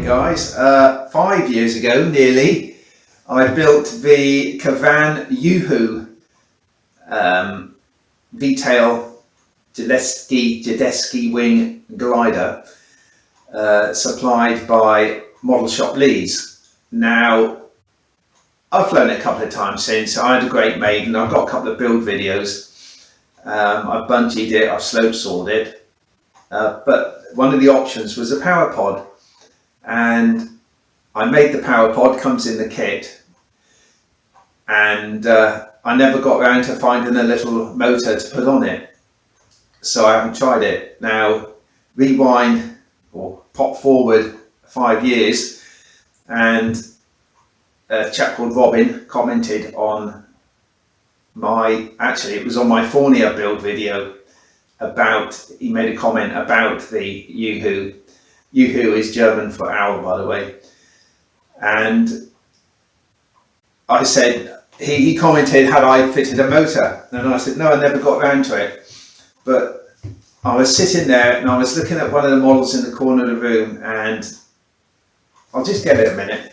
morning guys. 5 years ago nearly I built the Kavan Yoo-hoo V-tail Jedeski wing glider supplied by Model Shop Leeds. Now I've flown it a couple of times since. I had a great maiden. I've got a couple of build videos. I've bungeed it, I've slope sawed it, but one of the options was a power pod, and I made the power pod, comes in the kit, and I never got around to finding a little motor to put on it, so I haven't tried it. Now rewind or pop forward 5 years, and a chap called Robin commented on it was on my Fornia build video he made a comment about the Yoo-hoo. Yoo-hoo is German for owl, by the way. And I said, he commented, had I fitted a motor? And I said, no, I never got around to it. But I was sitting there and I was looking at one of the models in the corner of the room, and I'll just give it a minute.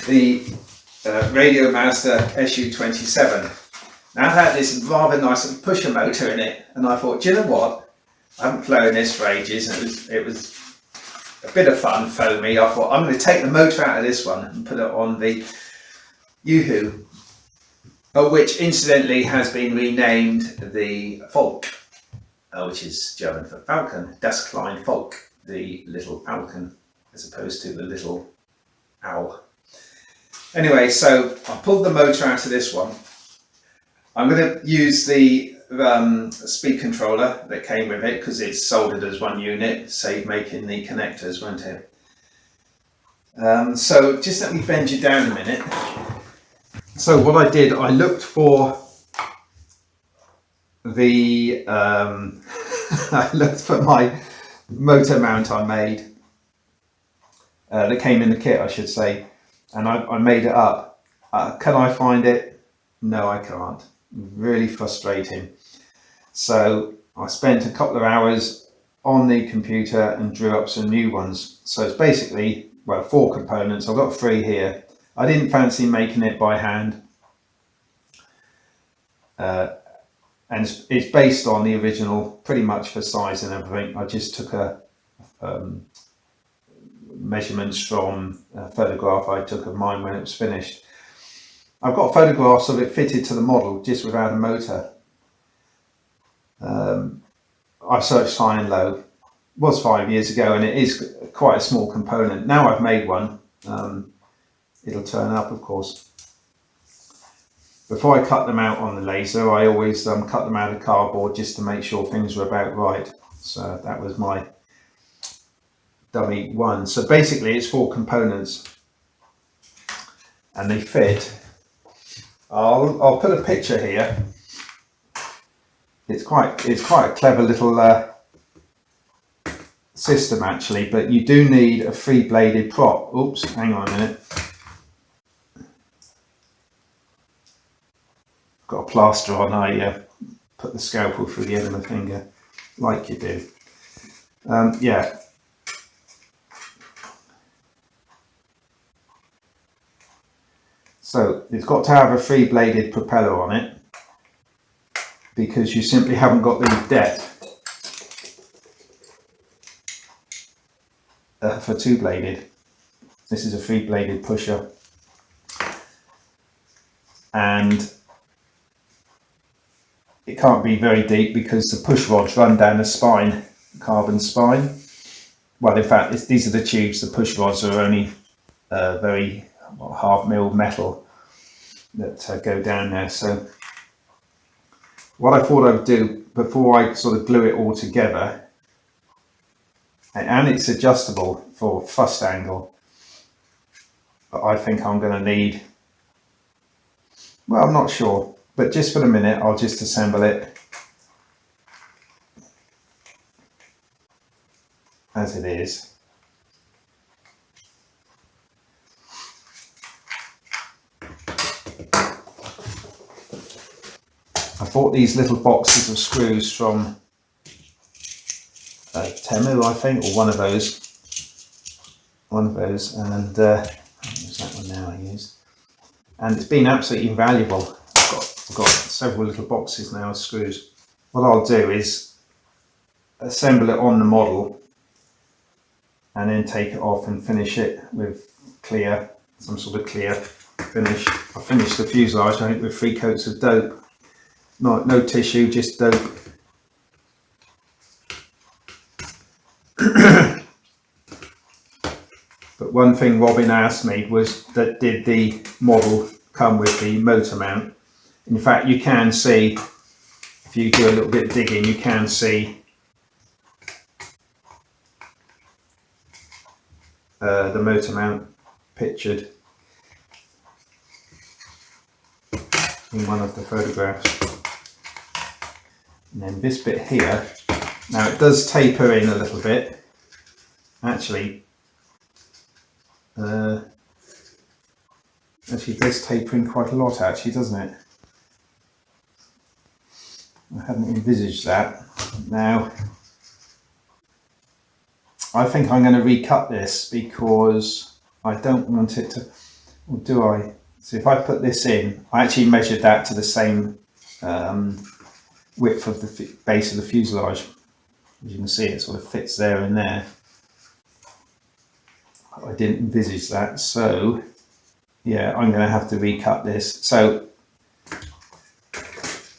The Radio Master SU-27. Now it had this rather nice pusher motor in it, and I thought, do you know what? I haven't flown this for ages, and it was a bit of fun, foamy. I thought, I'm going to take the motor out of this one and put it on the Yoo-hoo, which incidentally has been renamed the Falke, which is German for falcon. Das kleine Falk, the little falcon, as opposed to the little owl. Anyway, so I pulled the motor out of this one. I'm going to use the speed controller that came with it because it's soldered as one unit, save making the connectors, won't it? So just let me bend you down a minute. So what I did, I looked for the I looked for my motor mount I made that came in the kit, I should say. And I made it up. Can I find it? No, I can't. Really frustrating. So I spent a couple of hours on the computer and drew up some new ones. So it's basically, well, 4 components. I've got 3 here. I didn't fancy making it by hand. And it's based on the original, pretty much for size and everything. I just took measurements from a photograph I took of mine when it was finished. I've got photographs of it fitted to the model just without a motor. I searched high and low. It was 5 years ago, and it is quite a small component. Now I've made one, it'll turn up, of course. Before I cut them out on the laser, I always cut them out of cardboard just to make sure things were about right. So that was my dummy one. So basically it's 4 components and they fit. I'll put a picture here. It's quite a clever little system actually, but you do need a 3-bladed prop. Oops, hang on a minute. Got a plaster on. I put the scalpel through the end of my finger like you do. Yeah. So it's got to have a 3-bladed propeller on it because you simply haven't got the depth for 2-bladed. This is a 3-bladed pusher, and it can't be very deep because the push rods run down the spine, carbon spine. Well, in fact, these are the tubes. The push rods are only very half-mil metal that go down there. So what I thought I would do before I sort of glue it all together, and it's adjustable for thrust angle, but I think I'm going to need, well, I'm not sure, but just for the minute I'll just assemble it as it is. I bought these little boxes of screws from Temu, I think, or one of those, and it was that one now I used, and it's been absolutely invaluable. I've got several little boxes now of screws. What I'll do is assemble it on the model and then take it off and finish it with some sort of clear finish. I finished the fuselage, I think, with 3 coats of dope. No tissue, just dope. But one thing Robin asked me was that did the model come with the motor mount. In fact, you can see, if you do a little bit of digging, you can see the motor mount pictured in one of the photographs. And then this bit here, now it does taper in a little bit. Actually, it does taper in quite a lot, actually, doesn't it? I hadn't envisaged that. Now, I think I'm going to recut this because I don't want it to, or do I? So if I put this in, I actually measured that to the same width of the base of the fuselage. As you can see, it sort of fits there and there. I didn't envisage that, so yeah, I'm going to have to recut this. So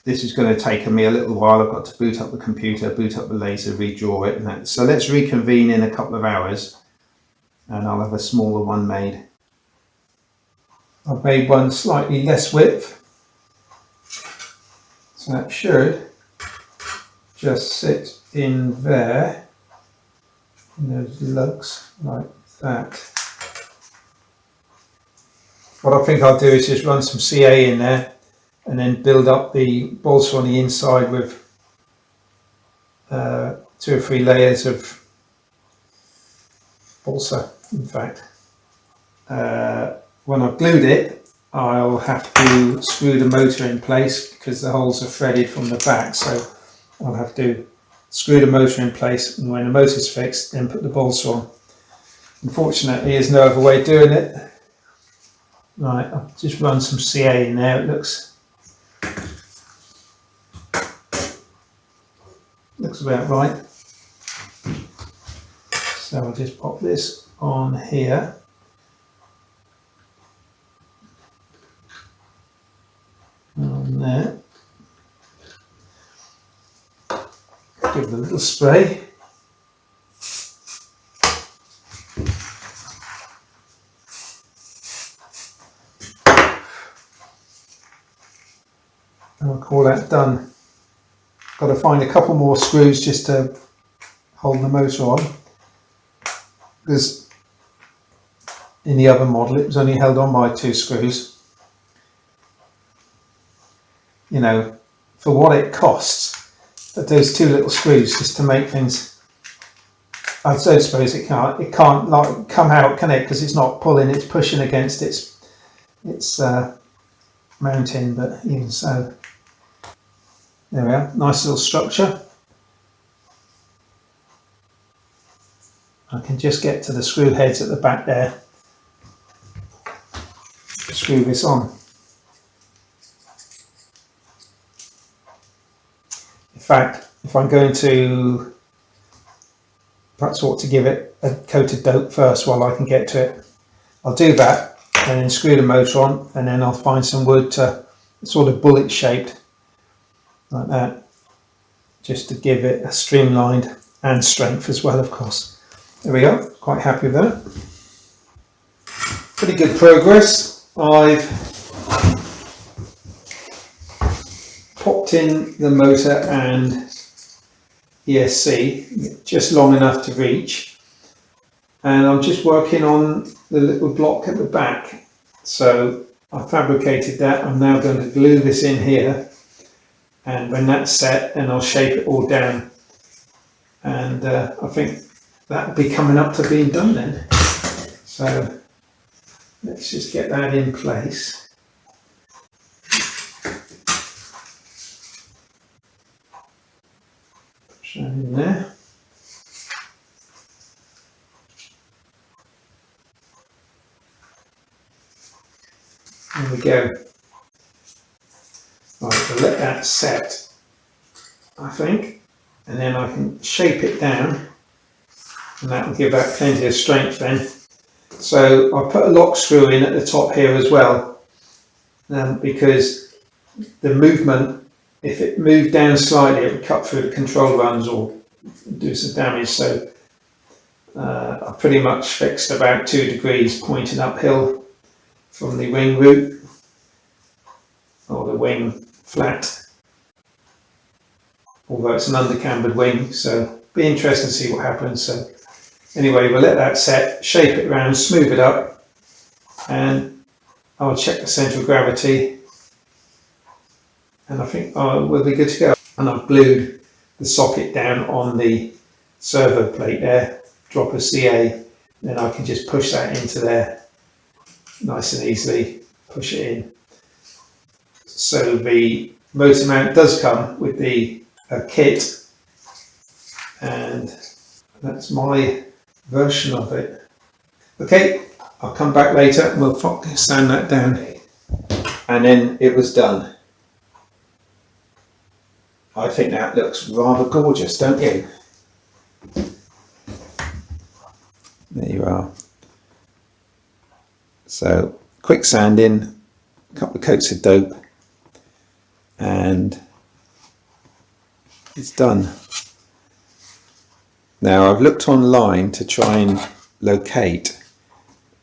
this is going to take me a little while. I've got to boot up the computer, boot up the laser, redraw it, and that. So let's reconvene in a couple of hours, and I'll have a smaller one made. I've made one slightly less width, so that should just sit in there, in those lugs like that. What I think I'll do is just run some CA in there and then build up the bolster on the inside with 2 or 3 layers of balsa, in fact. When I've glued it, I'll have to screw the motor in place because the holes are threaded from the back, so I'll have to screw the motor in place, and when the motor's fixed, then put the balsa on. Unfortunately, there's no other way of doing it. Right, I'll just run some CA in there. It looks about right. So I'll just pop this on here. On there. Give it a little spray. And I'll call that done. Got to find a couple more screws just to hold the motor on, because in the other model it was only held on by 2 screws. You know, for what it costs, but those 2 little screws just to make things, I don't suppose it can't like come out, can it? Because it's not pulling, it's pushing against its mounting, but even so. There we are, nice little structure. I can just get to the screw heads at the back there, screw this on. In fact, if I'm going to, perhaps ought to give it a coat of dope first while I can get to it. I'll do that and then screw the motor on, and then I'll find some wood to sort of bullet shaped like that, just to give it a streamlined and strength as well, of course. There we go, quite happy with that. Pretty good progress. I've popped in the motor and ESC just long enough to reach, and I'm just working on the little block at the back. So I fabricated that. I'm now going to glue this in here, and when that's set, then I'll shape it all down, and I think that'll be coming up to being done then. So let's just get that in place. Push that in there. go. Right, we'll let that set, I think, and then I can shape it down, and that will give that plenty of strength then. So I put a lock screw in at the top here as well, because the movement, if it moved down slightly, it would cut through the control runs or do some damage. So I pretty much fixed about 2 degrees pointing uphill from the wing root, or the wing flat, although it's an undercambered wing, so be interesting to see what happens. So anyway, we'll let that set, shape it around, smooth it up, and I'll check the centre of gravity, and I think we'll be good to go. And I've glued the socket down on the servo plate there, drop a CA, then I can just push that into there nice and easily, push it in. So the motor mount does come with the kit, and that's my version of it. Okay, I'll come back later and we'll sand that down. And then it was done. I think that looks rather gorgeous, don't you? There you are. So quick sanding, a couple of coats of dope, and it's done. Now I've looked online to try and locate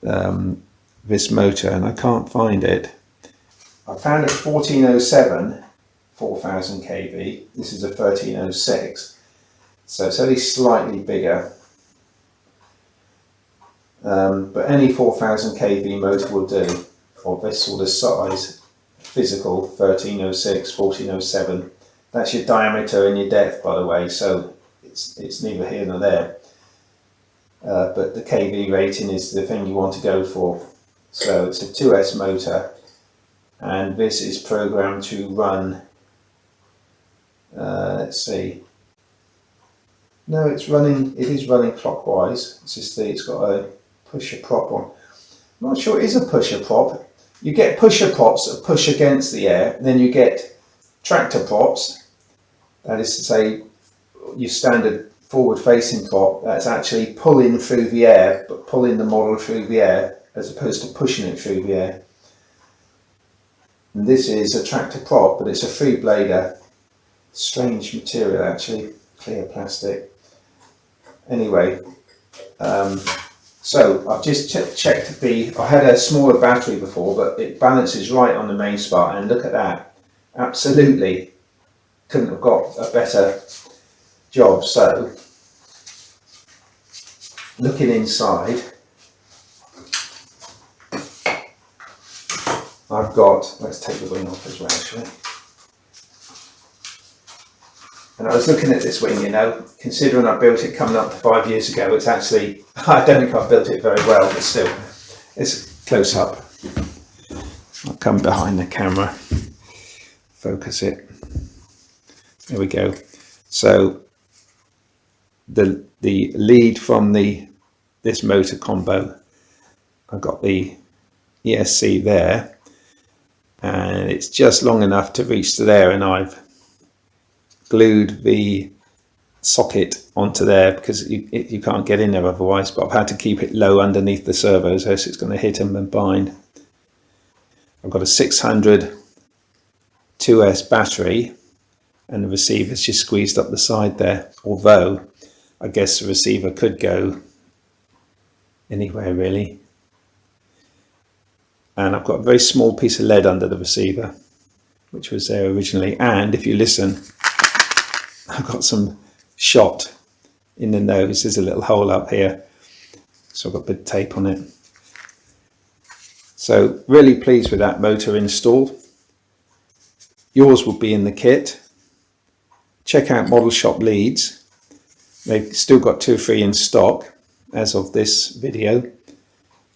this motor, and I can't find it. I found a 1407 4000 kV. This is a 1306, so it's only slightly bigger, but any 4000 kV motor will do, or this sort of size, physical 1306, 1407. That's your diameter and your depth, by the way, so it's neither here nor there. But the kV rating is the thing you want to go for. So it's a 2S motor, and this is programmed to run, let's see, no, it is running clockwise. It's just that it's got a pusher prop on. I'm not sure it is a pusher prop. You get pusher props that push against the air, and then you get tractor props, that is to say your standard forward facing prop that's actually pulling through the air, but pulling the model through the air as opposed to pushing it through the air. And this is a tractor prop, but it's a 3-blader, strange material actually, clear plastic. Anyway, so I've just checked I had a smaller battery before, but it balances right on the main spot, and look at that, absolutely couldn't have got a better job. So looking inside, I've got, let's take the wing off as well actually. And I was looking at this wing, you know, considering I built it coming up to 5 years ago, it's actually, I don't think I've built it very well, but still, it's close up. I'll come behind the camera, focus it. There we go. So the lead from this motor combo, I've got the ESC there, and it's just long enough to reach to there, and I've glued the socket onto there because you can't get in there otherwise, but I've had to keep it low underneath the servos, else it's going to hit them and bind. I've got a 600 2S battery, and the receiver's just squeezed up the side there, although I guess the receiver could go anywhere really. And I've got a very small piece of lead under the receiver, which was there originally, and if you listen, I've got some shot in the nose. There's a little hole up here, so I've got a bit of tape on it. So really pleased with that motor install. Yours will be in the kit. Check out Model Shop Leeds. They've still got 2 or 3 in stock as of this video.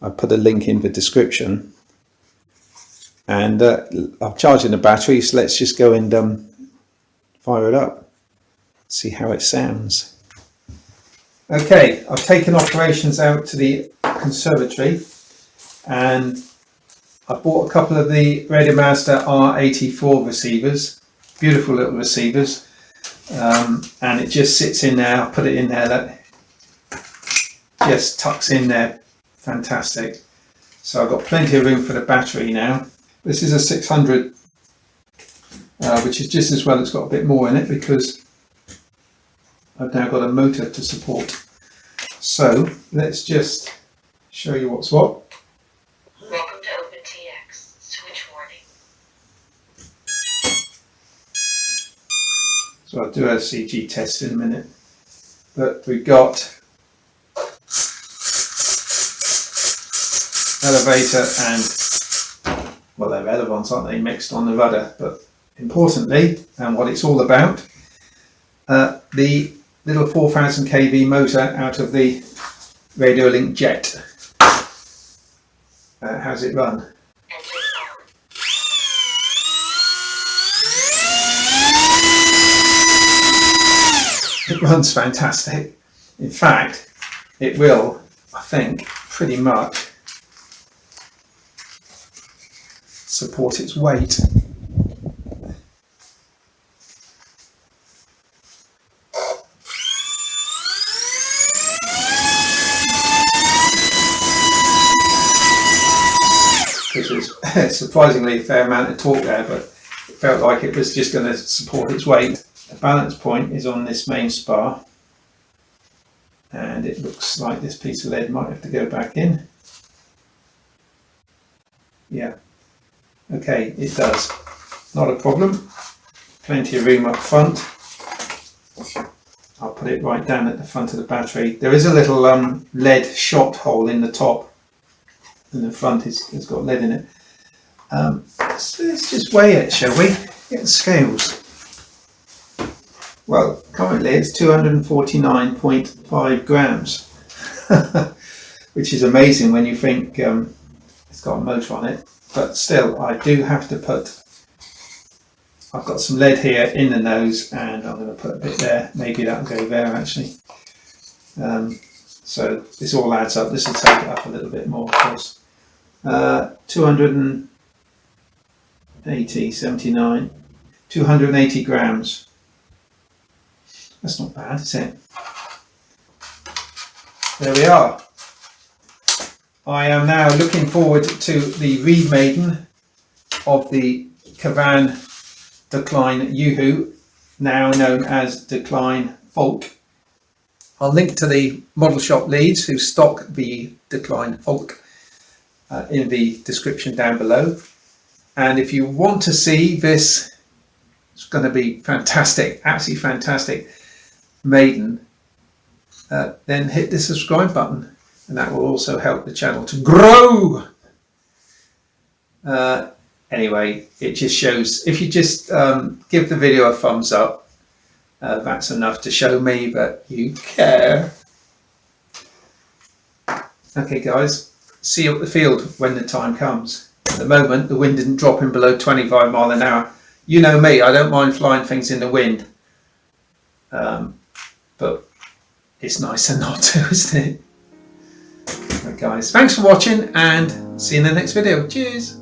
I put a link in the description, and I'm charging the battery, so let's just go and fire it up, see how it sounds. Okay, I've taken operations out to the conservatory, and I bought a couple of the Radio Master R84 receivers, beautiful little receivers, and it just sits in there. I put it in there, that just tucks in there, fantastic. So I've got plenty of room for the battery now. This is a 600, which is just as well. It's got a bit more in it because I've now got a motor to support. So let's just show you what's what. Welcome to OpenTX. Switch warning. So I'll do a CG test in a minute. But we've got elevator and, well, they're elevons, aren't they, mixed on the rudder. But importantly, and what it's all about, the little 4000 kV motor out of the Radiolink Jet. How's it run? It runs fantastic. In fact, it will, I think, pretty much support its weight. Because there's surprisingly a fair amount of torque there, but it felt like it was just going to support its weight. The balance point is on this main spar, and it looks like this piece of lead might have to go back in. Yeah, okay, it does. Not a problem. Plenty of room up front. I'll put it right down at the front of the battery. There is a little lead shot hole in the top, and the front has got lead in it. So let's just weigh it, shall we? Get the scales. Well, currently it's 249.5 grams, which is amazing when you think it's got a motor on it. But still, I do have to put, I've got some lead here in the nose, and I'm going to put a bit there. Maybe that'll go there actually. So this all adds up. This will take it up a little bit more, of course. 280 grams. That's not bad, is it? There we are. I am now looking forward to the remaiden of the Kavan Decline Yoo-Hoo, now known as Decline Falke. I'll link to the model shop leads who stock the Decline Falke in the description down below. And if you want to see this, it's going to be fantastic, absolutely fantastic maiden, then hit the subscribe button, and that will also help the channel to grow. Anyway, it just shows, if you just give the video a thumbs up, that's enough to show me that you care. Okay guys, see you at the field when the time comes. At the moment the wind isn't dropping below 25 miles an hour. You know me, I don't mind flying things in the wind, but it's nicer not to, isn't it? Right guys, thanks for watching, and see you in the next video. Cheers.